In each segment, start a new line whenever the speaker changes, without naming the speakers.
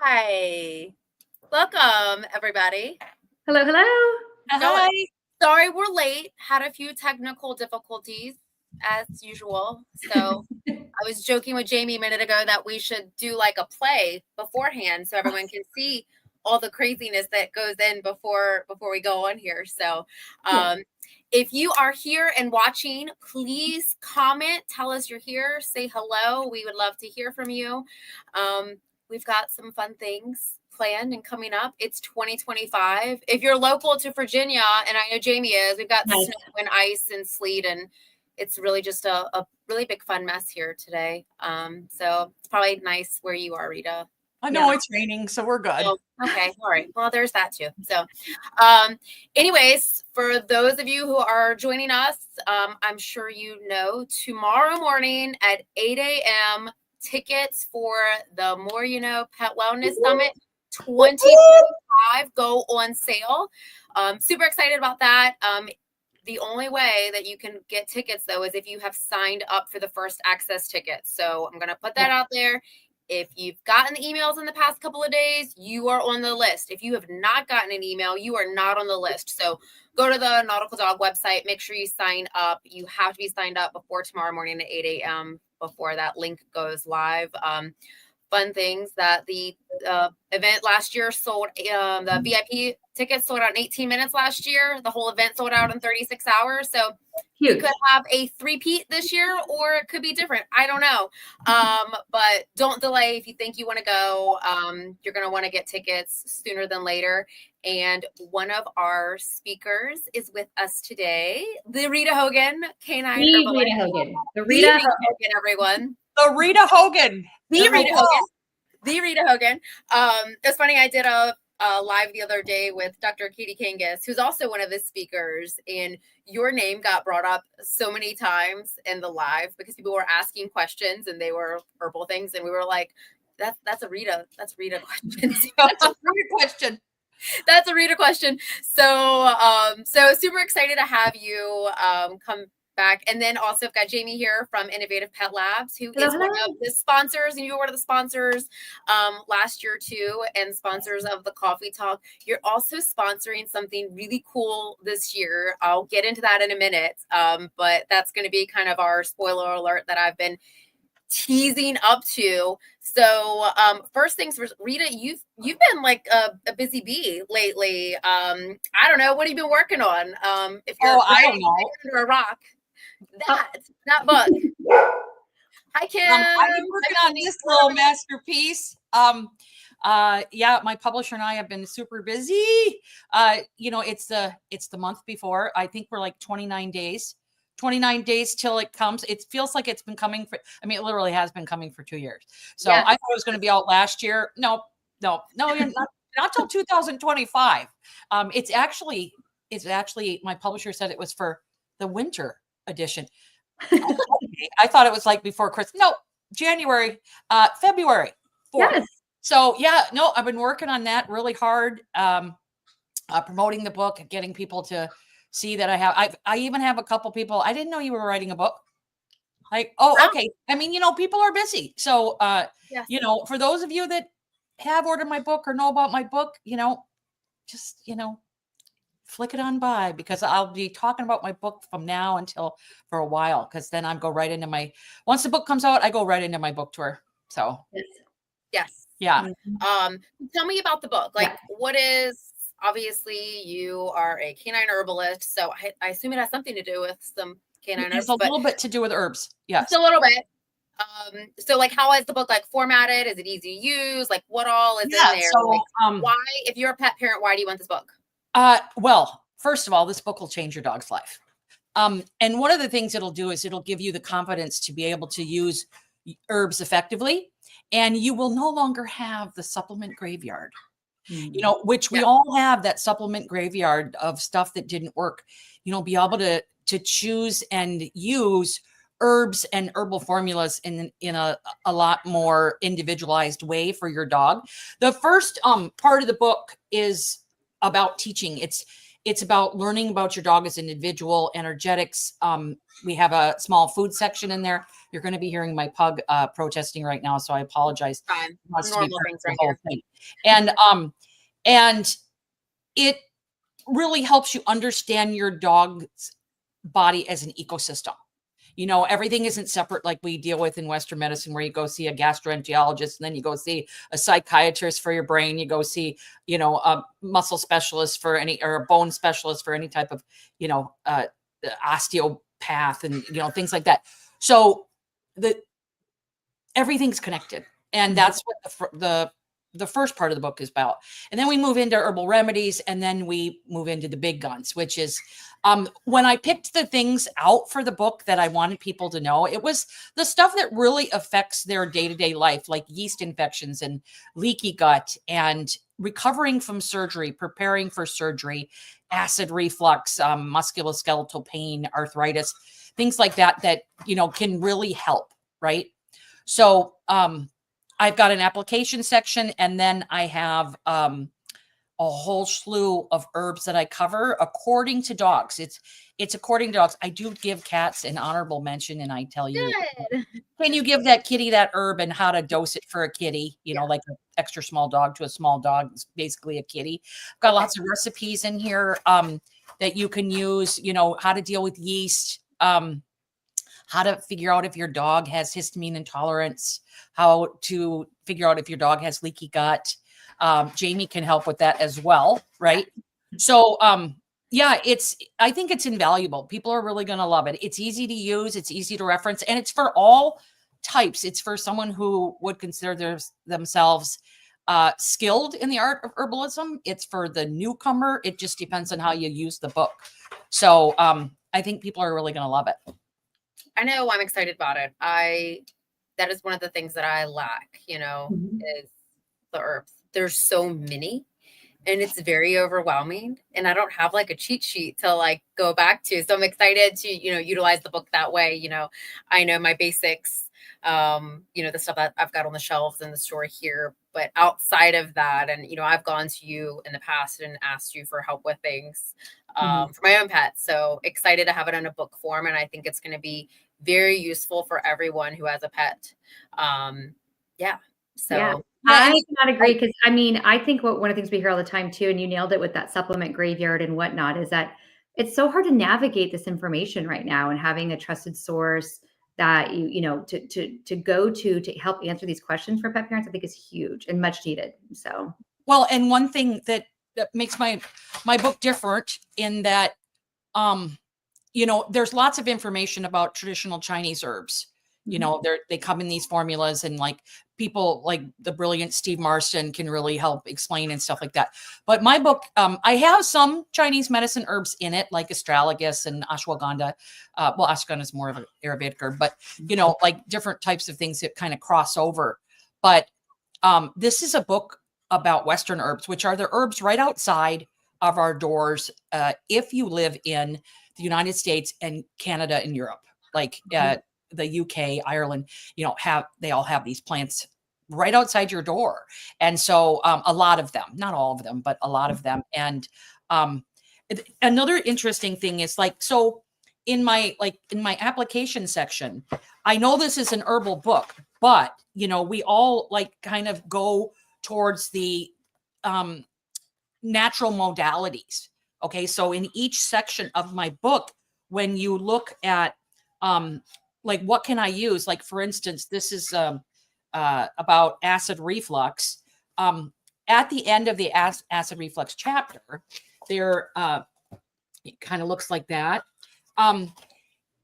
Hi. Welcome, everybody.
Hello, hello.
Hi. Sorry we're late. Had a few technical difficulties as usual. So I was joking with Jamie a minute ago that we should do like a play beforehand so everyone can see all the craziness that goes in before we go on here. So if you are here and watching, please comment, tell us you're here, say hello. We would love to hear from you. We've got some fun things planned and coming up. It's 2025. If you're local to Virginia, and I know Jamie is, we've got snow and ice and sleet, and it's really just a really big fun mess here today. So it's probably nice where you are, Rita.
I know it's raining, so we're good.
Oh, okay. All right. Well, there's that too. So anyways, for those of you who are joining us, I'm sure you know tomorrow morning at 8 a.m. tickets for the More You Know Pet Wellness Summit 2025 go on sale. Super excited about that. The only way that you can get tickets, though, is if you have signed up for the first access tickets. So I'm going to put that out there. If you've gotten the emails in the past couple of days, you are on the list. If you have not gotten an email, you are not on the list. So go to the Nautical Dog website. Make sure you sign up. You have to be signed up before tomorrow morning at 8 a.m. before that link goes live. Fun things that the event last year sold, the VIP tickets sold out in 18 minutes last year. The whole event sold out in 36 hours. So you could have a three-peat this year, or it could be different. I don't know. But don't delay if you think you want to go. You're going to want to get tickets sooner than later. And one of our speakers is with us today, the Rita Hogan, Canine Herbalist.
Rita Hogan.
The Rita Hogan, everyone.
The Rita Hogan.
The Rita Hogan. It's funny, I did a live the other day with Dr. Katie Kangas, who's also one of the speakers, and your name got brought up so many times in the live because people were asking questions and they were herbal things, and we were like, that's a Rita question.
That's a Rita question.
That's a Rita question. So super excited to have you come back. And then also I've got Jamie here from Innovative Pet Labs, who is one of the sponsors, and you were one of the sponsors last year too, and sponsors of the Coffee Talk. You're also sponsoring something really cool this year. I'll get into that in a minute, but that's going to be kind of our spoiler alert that I've been teasing up to. So first things first, Rita, you've been like a busy bee lately. I don't know, what have you been working on? If you're
I don't know,
under a rock. That bug. Hi, Kim.
I've been working on this little masterpiece. Yeah, my publisher and I have been super busy. It's the month before. I think we're like 29 days till it comes. It feels like it's been coming for, it literally has been coming for 2 years. So I thought it was going to be out last year. No, not till 2025. It's actually, my publisher said it was for the winter edition. I thought it was like before Christmas. No, January, February 4th. Yes. So I've been working on that really hard, promoting the book, getting people to see that I even have a couple people. I didn't know you were writing a book. Like, okay. People are busy. So, for those of you that have ordered my book or know about my book, just, flick it on by, because I'll be talking about my book from now until for a while. Cause then go right into once the book comes out, I go right into my book tour. So
yes. Yeah. Tell me about the book. Like what is, obviously you are a canine herbalist, so I assume it has something to do with some canine herbs.
A little bit to do with herbs. Yes.
Just a little bit. So like, how is the book like formatted? Is it easy to use? Like what all is in there?
So,
why, if you're a pet parent, why do you want this book?
Well, first of all, this book will change your dog's life. And one of the things it'll do is it'll give you the confidence to be able to use herbs effectively, and you will no longer have the supplement graveyard. Which we all have, that supplement graveyard of stuff that didn't work. Be able to choose and use herbs and herbal formulas in a lot more individualized way for your dog. The first part of the book is about teaching. It's about learning about your dog as an individual, energetics. We have a small food section in there. You're going to be hearing my pug protesting right now, so I apologize.
Fine.
He wants to be
Normal
part
things
of the
right
whole
here.
thing. And it really helps you understand your dog's body as an ecosystem. You know, everything isn't separate like we deal with in Western medicine, where you go see a gastroenterologist and then you go see a psychiatrist for your brain. You go see, you know, a muscle specialist for any, or a bone specialist for any type of, you know, osteopath and, you know, things like that. So everything's connected. And that's what the first part of the book is about. And then we move into herbal remedies, and then we move into the big guns, which is when I picked the things out for the book that I wanted people to know, it was the stuff that really affects their day-to-day life, like yeast infections and leaky gut and recovering from surgery, preparing for surgery, acid reflux, musculoskeletal pain, arthritis, things like that, that, you know, can really help, right? So I've got an application section, and then I have a whole slew of herbs that I cover according to dogs. It's according to dogs. I do give cats an honorable mention, and I tell you,
Good.
can you give that kitty that herb and how to dose it for a kitty? You know, like an extra small dog to a small dog. It's basically a kitty. I've got lots of recipes in here that you can use. You know, how to deal with yeast. How to figure out if your dog has histamine intolerance, how to figure out if your dog has leaky gut. Jamie can help with that as well, right? So, yeah, I think it's invaluable. People are really going to love it. It's easy to use, it's easy to reference, and it's for all types. It's for someone who would consider themselves skilled in the art of herbalism. It's for the newcomer. It just depends on how you use the book. So, I think people are really going to love it.
I know, I'm excited about it. That is one of the things that I lack, you know, is the herbs. There's so many, and it's very overwhelming, and I don't have like a cheat sheet to like go back to. So I'm excited to, you know, utilize the book that way. You know, I know my basics, you know, the stuff that I've got on the shelves in the store here, but outside of that, and, you know, I've gone to you in the past and asked you for help with things for my own pets. So excited to have it in a book form. And I think it's going to be very useful for everyone who has a pet. Yeah. So
yeah. I cannot agree, because I mean, I think one of the things we hear all the time too, and you nailed it with that supplement graveyard and whatnot, is that it's so hard to navigate this information right now, and having a trusted source that you know to go to help answer these questions for pet parents, I think is huge and much needed. So
well, and one thing that makes my book different in that you know, there's lots of information about traditional Chinese herbs. You know, they come in these formulas, and like people like the brilliant Steve Marston can really help explain and stuff like that. But my book, I have some Chinese medicine herbs in it, like astragalus and ashwagandha. Well, ashwagandha is more of an Ayurvedic herb, but you know, like different types of things that kind of cross over. But this is a book about Western herbs, which are the herbs right outside of our doors if you live in the United States and Canada and Europe, like the UK, Ireland, you know, they all have these plants right outside your door. And so a lot of them, not all of them, but a lot of them. And another interesting thing is like, so in my application section, I know this is an herbal book, but you know, we all like kind of go towards the natural modalities. Okay. So in each section of my book, when you look at like what can I use? Like for instance, this is about acid reflux. At the end of the acid reflux chapter, there it kind of looks like that.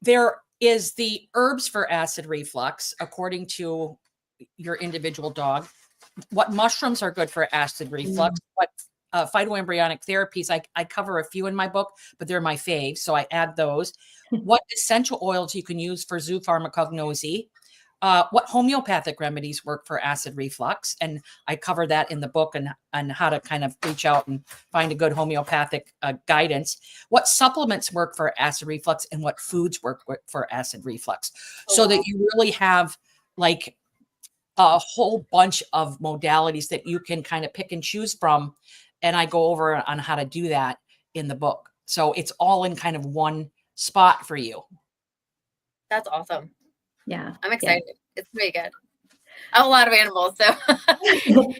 There is the herbs for acid reflux according to your individual dog. What mushrooms are good for acid reflux? What phytoembryonic therapies? I cover a few in my book, but they're my faves, so I add those. What essential oils you can use for zoopharmacognosy? What homeopathic remedies work for acid reflux? And I cover that in the book, and how to kind of reach out and find a good homeopathic guidance. What supplements work for acid reflux, and what foods work for acid reflux, so that you really have like a whole bunch of modalities that you can kind of pick and choose from. And I go over on how to do that. in the book. So it's all in kind of one spot for you.
That's awesome.
Yeah.
I'm excited. It's pretty good. I have a lot of animals, so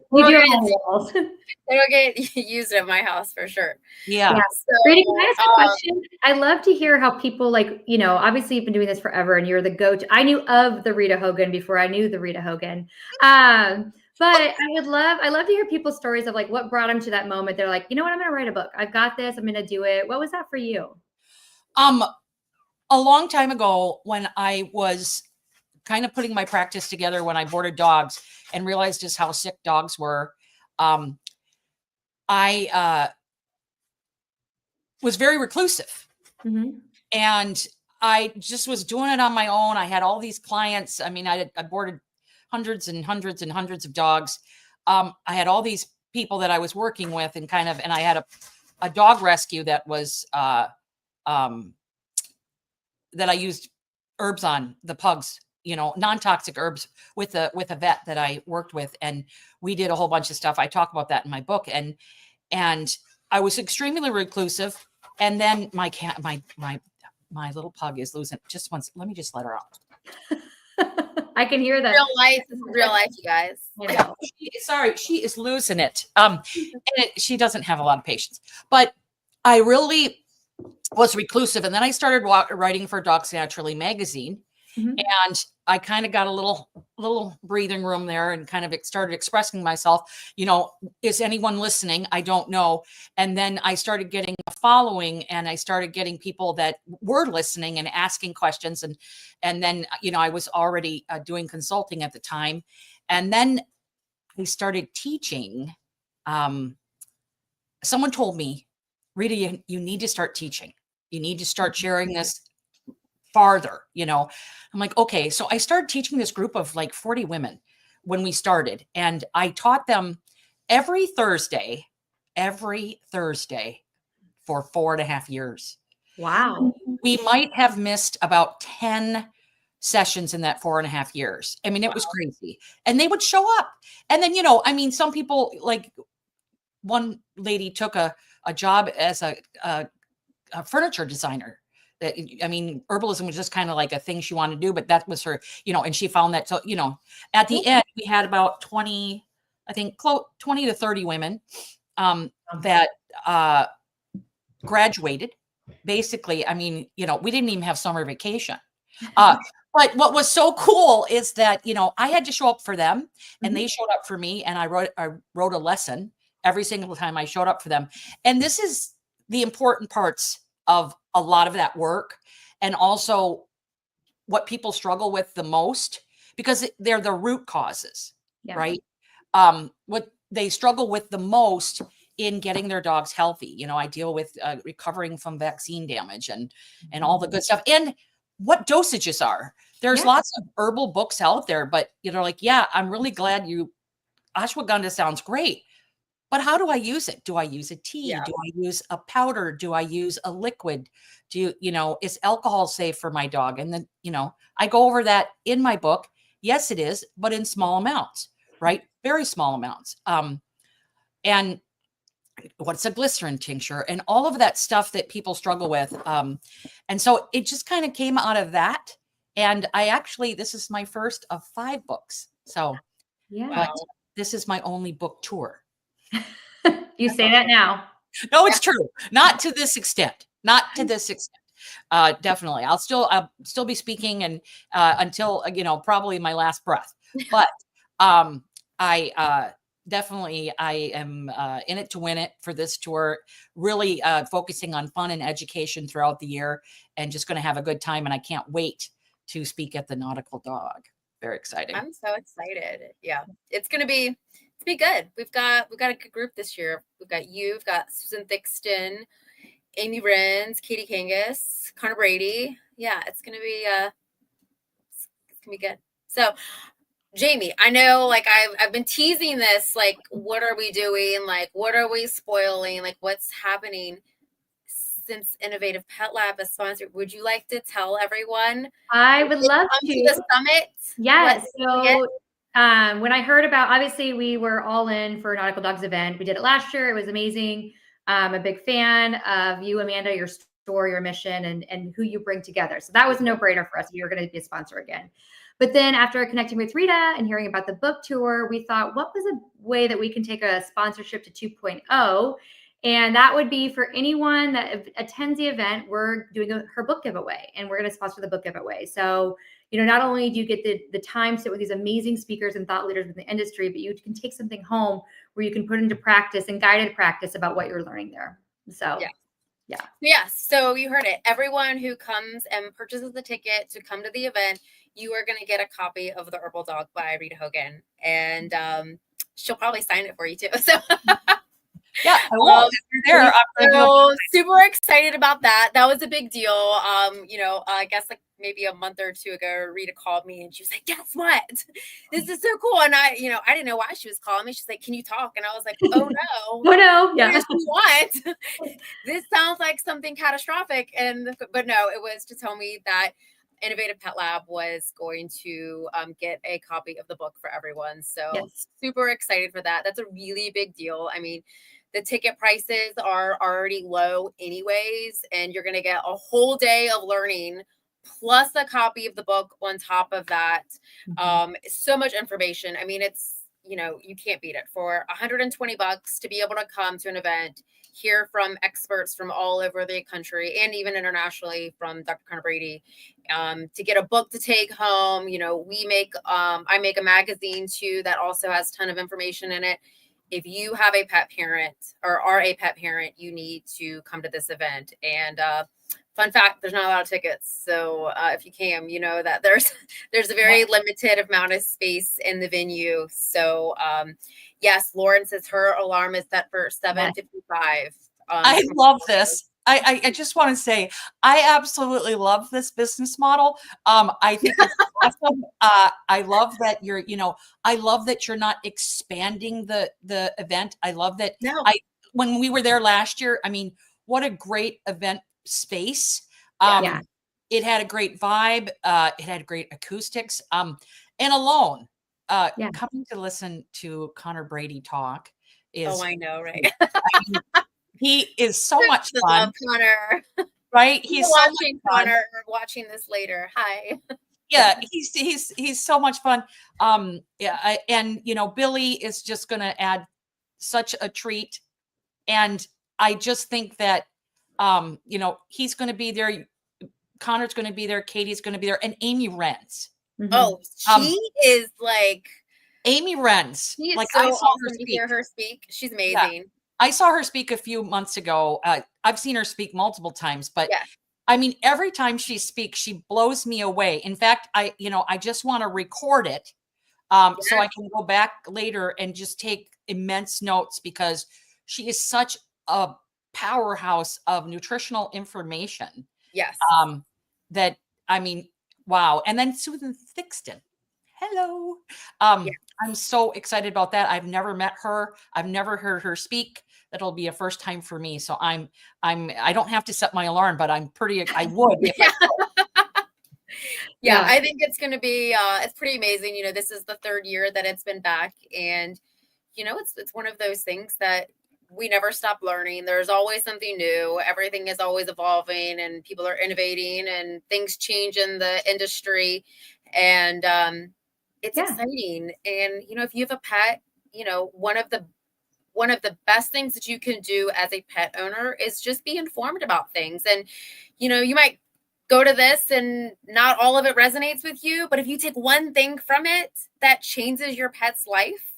We do have animals.
they don't get used at my house for sure.
Yeah.
So,
Rita, can I ask a question? I love to hear how people, like, you know, obviously you've been doing this forever and you're the go-to. I knew of the Rita Hogan before I knew the Rita Hogan. But I love to hear people's stories of like what brought them to that moment. They're like, you know what, I'm going to write a book. I've got this. I'm going to do it. What was that for you?
A long time ago, when I was kind of putting my practice together, when I boarded dogs and realized just how sick dogs were, I was very reclusive.
Mm-hmm.
And I just was doing it on my own. I had all these clients. I mean, I boarded hundreds and hundreds and hundreds of dogs. I had all these people that I was working with, and I had a dog rescue that was that I used herbs on the pugs, you know, non-toxic herbs with a vet that I worked with. And we did a whole bunch of stuff. I talk about that in my book. And I was extremely reclusive. And then my little pug is losing just once. Let me just let her out.
I can hear that.
Real life, you guys.
I know.
She is losing it. And she doesn't have a lot of patience, but I really was reclusive. And then I started writing for Dogs Naturally magazine. Mm-hmm. And I kind of got a little breathing room there and kind of started expressing myself. You know, is anyone listening? I don't know. And then I started getting a following, and I started getting people that were listening and asking questions. And then, you know, I was already doing consulting at the time. And then I started teaching. Someone told me, Rita, you need to start teaching. You need to start sharing this farther, you know. I'm like, okay. So I started teaching this group of like 40 women when we started, and I taught them every Thursday for 4.5 years.
Wow.
We might have missed about 10 sessions in that 4.5 years. I mean, it was crazy. And they would show up. And then, you know, I mean, some people, like one lady took a job as a furniture designer. I mean, herbalism was just kind of like a thing she wanted to do, but that was her, you know, and she found that. So, you know, at the end, we had about 20 to 30 women that graduated. Basically, I mean, you know, we didn't even have summer vacation. But what was so cool is that, you know, I had to show up for them, and they showed up for me, and I wrote a lesson every single time I showed up for them. And this is the important parts of a lot of that work, and also what people struggle with the most, because they're the root causes, right? What they struggle with the most in getting their dogs healthy. You know, I deal with recovering from vaccine damage and all the good stuff, and what dosages are. There's lots of herbal books out there, but you know, like, yeah, I'm really glad ashwagandha sounds great. But how do I use it? Do I use a tea? Yeah. Do I use a powder? Do I use a liquid? You know, is alcohol safe for my dog? And then, you know, I go over that in my book. Yes, it is, but in small amounts, right? Very small amounts. And what's a glycerin tincture and all of that stuff that people struggle with. And so it just kind of came out of that. And this is my first of 5 books. So but this is my only book tour.
You say that now.
No, it's true. Not to this extent. Definitely. I'll still be speaking and until, you know, probably my last breath. But I definitely am in it to win it for this tour, really focusing on fun and education throughout the year, and just going to have a good time. And I can't wait to speak at the Nautical Dog. Very exciting.
I'm so excited. Yeah, it's going to be good. We've got a good group this year. We've got Susan Thixton, Amy Renz, Katie Kangas, Connor Brady. Yeah, it's gonna be good. So, Jamie, I know, like, I've been teasing this, like, what are we doing? Like, what are we spoiling? Like, what's happening since Innovative Pet Lab is sponsored? Would you like to tell everyone?
I would love to.
The summit.
Yes. So when I heard about, obviously we were all in for Nautical Dogs event. We did it last year. It was amazing. I'm a big fan of you, Amanda, your story, your mission, and who you bring together. So that was a no-brainer for us. We were going to be a sponsor again. But then after connecting with Rita and hearing about the book tour, we thought, what was a way that we can take a sponsorship to 2.0? And that would be for anyone that attends the event, we're doing her book giveaway, and we're going to sponsor the book giveaway. So, not only do you get the time to sit with these amazing speakers and thought leaders in the industry, but you can take something home where you can put into practice and guided practice about what you're learning there. So, yeah.
Yes. So you heard it. Everyone who comes and purchases the ticket to come to the event, you are going to get a copy of The Herbal Dog by Rita Hogan. And she'll probably sign it for you too. So
yeah, I will. There,
so super excited about that. That was a big deal. I guess like maybe a month or two ago, Rita called me and she was like, guess what? This is so cool. And I didn't know why she was calling me. She's like, can you talk? And I was like, oh no.
Oh no. Yeah.
What do you want? This sounds like something catastrophic. But no, it was to tell me that Innovative Pet Lab was going to get a copy of the book for everyone. So super excited for that. That's a really big deal. I mean, the ticket prices are already low anyways, and you're going to get a whole day of learning plus a copy of the book on top of that. So much information. I mean, it's, you can't beat it. For $120 to be able to come to an event, hear from experts from all over the country and even internationally from Dr. Connor Brady, to get a book to take home. I make a magazine too that also has a ton of information in it. If you have a pet parent or are a pet parent, you need to come to this event. And fun fact, there's not a lot of tickets. So if you can, that there's a very limited amount of space in the venue. So yes, Lauren says her alarm is set for 7:55.
I love this. I just want to say, I absolutely love this business model. I think it's awesome. I love that I love that you're not expanding the event. I love that. When we were there last year, I mean, what a great event space. It had a great vibe. It had great acoustics. And alone, coming to listen to Connor Brady talk is.
Oh, I know, right?
He is so much fun.
Love Connor.
Right? He's
watching so Connor or watching this later. Hi.
Yeah, he's so much fun. And Billy is just going to add such a treat. And I just think that he's going to be there. Connor's going to be there. Katie's going to be there, and Amy Renz.
Oh, she is like
Amy Renz.
She is
like
so
I saw
awesome
her
to
speak.
hear her speak. She's amazing.
Yeah. I saw her speak a few months ago. I've seen her speak multiple times, but I mean, every time she speaks, she blows me away. In fact, I just want to record it so I can go back later and just take immense notes, because she is such a powerhouse of nutritional information.
Yes.
That, I mean, wow. And then Susan Thixton. Hello. I'm so excited about that. I've never met her. I've never heard her speak. That'll be a first time for me. So I don't have to set my alarm, but I would. If
I think it's going to be, it's pretty amazing. This is the third year that it's been back, and, it's one of those things that we never stop learning. There's always something new. Everything is always evolving, and people are innovating, and things change in the industry. And, it's exciting. And, if you have a pet, one of the best things that you can do as a pet owner is just be informed about things. And, you might go to this and not all of it resonates with you, but if you take one thing from it that changes your pet's life,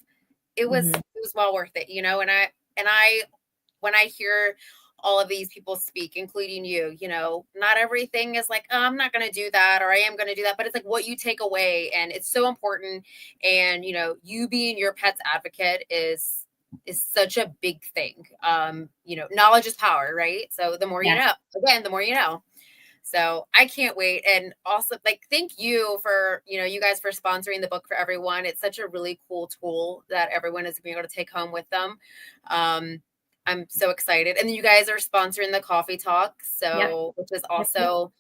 it was well worth it, and when I hear all of these people speak, including you, not everything is like, oh, I'm not going to do that, or I am going to do that, but it's like what you take away. And it's so important. And, you being your pet's advocate is such a big thing. Knowledge is power, right? So the more you know, again, the more you know. So I can't wait. And also, thank you for, you guys for sponsoring the book for everyone. It's such a really cool tool that everyone is being able to take home with them. I'm so excited. And you guys are sponsoring the coffee talk. So, which is also,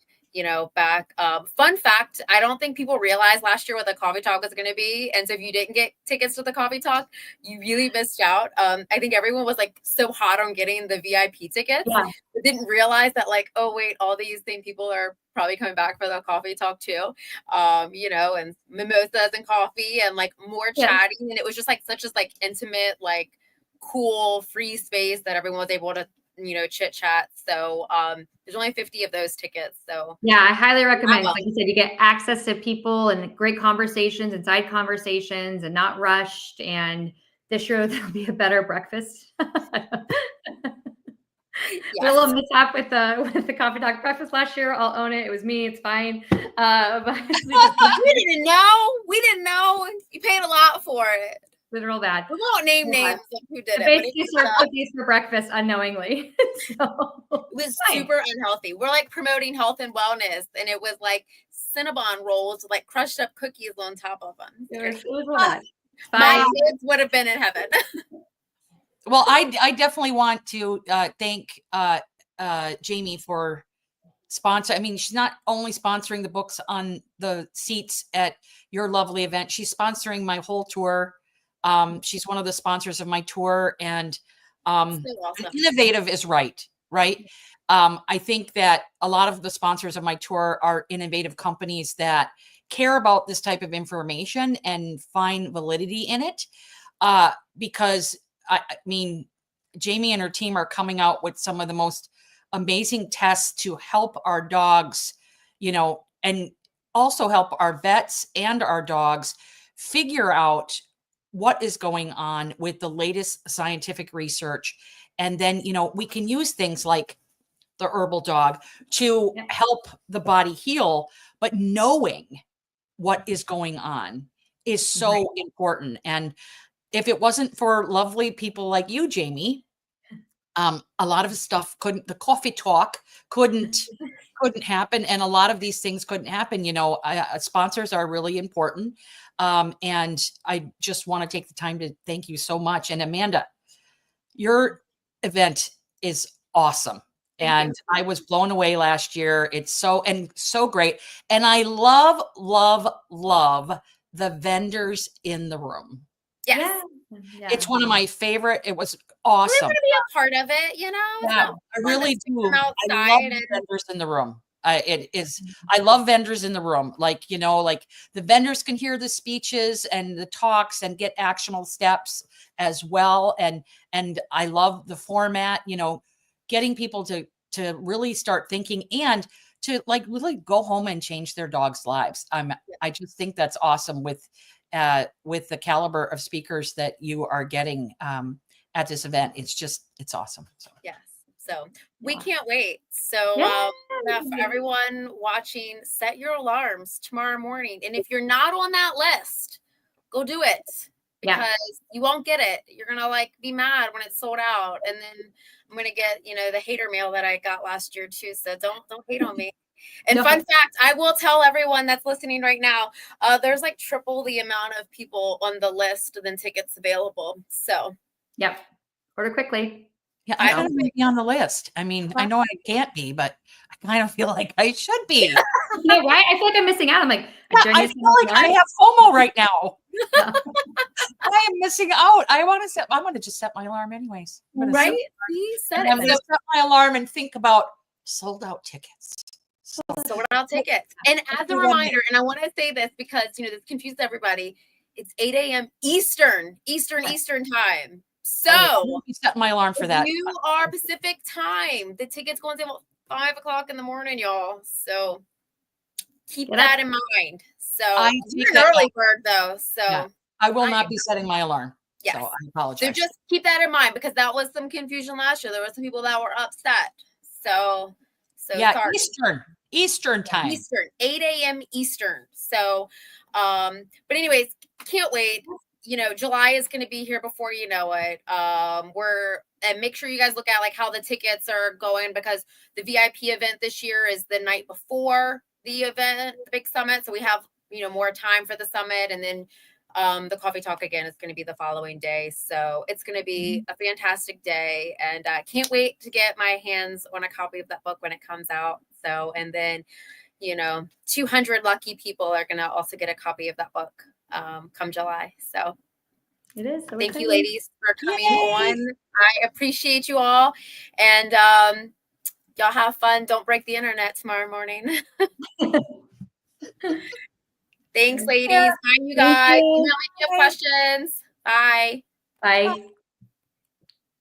back. Fun fact, I don't think people realized last year what the coffee talk was going to be. And so if you didn't get tickets to the coffee talk, you really missed out. I think everyone was like so hot on getting the VIP tickets, but didn't realize that like, oh wait, all these same people are probably coming back for the coffee talk too. And mimosas and coffee and like more chatting. And it was just like such as like intimate, like cool, free space that everyone was able to chit chat. So there's only 50 of those tickets. So
yeah, I highly recommend. Like you said, you get access to people and great conversations and side conversations and not rushed. And this year there'll be a better breakfast. A little mishap with the coffee talk breakfast last year. I'll own it. It was me. It's fine. But
we didn't know. We didn't know. You paid a lot for it.
Literal bad.
We won't name names of who did it.
Basically served cookies for breakfast unknowingly. So
it was super unhealthy. We're like promoting health and wellness, and it was like Cinnabon rolls with like crushed up cookies on top of them.
It was bad.
My kids would have been in heaven.
Well, I definitely want to thank Jamie for sponsor. I mean, she's not only sponsoring the books on the seats at your lovely event, she's sponsoring my whole tour. She's one of the sponsors of my tour, and
so awesome.
Innovative is right. I think that a lot of the sponsors of my tour are innovative companies that care about this type of information and find validity in it. Because I mean, Jamie and her team are coming out with some of the most amazing tests to help our dogs, and also help our vets and our dogs figure out what is going on with the latest scientific research. And then, we can use things like the herbal dog to help the body heal, but knowing what is going on is so important. And if it wasn't for lovely people like you, Jamie, a lot of stuff the coffee talk couldn't happen. And a lot of these things couldn't happen. Sponsors are really important. And I just want to take the time to thank you so much. And Amanda, your event is awesome. And I was blown away last year. It's so great. And I love, love, love the vendors in the room.
Yes.
Yeah.
It's one of my favorite. It was awesome.
We're going to be a part of it,
Yeah, I really do. I love the vendors in the room. I love vendors in the room. Like the vendors can hear the speeches and the talks and get actionable steps as well. And I love the format, getting people to really start thinking and to like really go home and change their dogs' lives. I just think that's awesome with the caliber of speakers that you are getting at this event. It's awesome.
So we can't wait. So for everyone watching, set your alarms tomorrow morning. And if you're not on that list, go do it, because you won't get it. You're going to like be mad when it's sold out. And then I'm going to get, the hater mail that I got last year too. So don't hate on me. And fun fact, I will tell everyone that's listening right now, there's like triple the amount of people on the list than tickets available. So
order quickly.
Yeah, I don't want to be on the list. I mean, I know I can't be, but I kind of feel like I should be.
Right? I feel like I'm missing out. I'm like,
I feel like I have FOMO right now. I am missing out. I'm going to just set my alarm anyways. I'm going to set my alarm and think about sold out tickets.
Sold out tickets. And as a reminder, and I want to say this because, this confused everybody. It's 8 a.m. Eastern time. So
you set my alarm for that.
You are Pacific time. The tickets go on sale at 5 o'clock in the morning, y'all. So keep that in mind. So you're an early bird though. So
I will not be setting my alarm.
Yes.
So I apologize.
So just keep that in mind, because that was some confusion last year. There were some people that were upset. So sorry.
Eastern time.
8 a.m. Eastern. So but anyways, can't wait. July is going to be here before you know it. And make sure you guys look at like how the tickets are going, because the VIP event this year is the night before the event, the big summit. So we have, more time for the summit. And then The coffee talk again is going to be the following day. So it's going to be a fantastic day, and can't wait to get my hands on a copy of that book when it comes out. So, and then, 200 lucky people are going to also get a copy of that book come July. So
It is. So
thank you,
exciting.
ladies, for coming
Yay!
on. I appreciate you all. And y'all have fun. Don't break the internet tomorrow morning. Thanks, ladies. Bye, you
Thank
guys.
you.
Email me if you have questions. Bye.
Bye.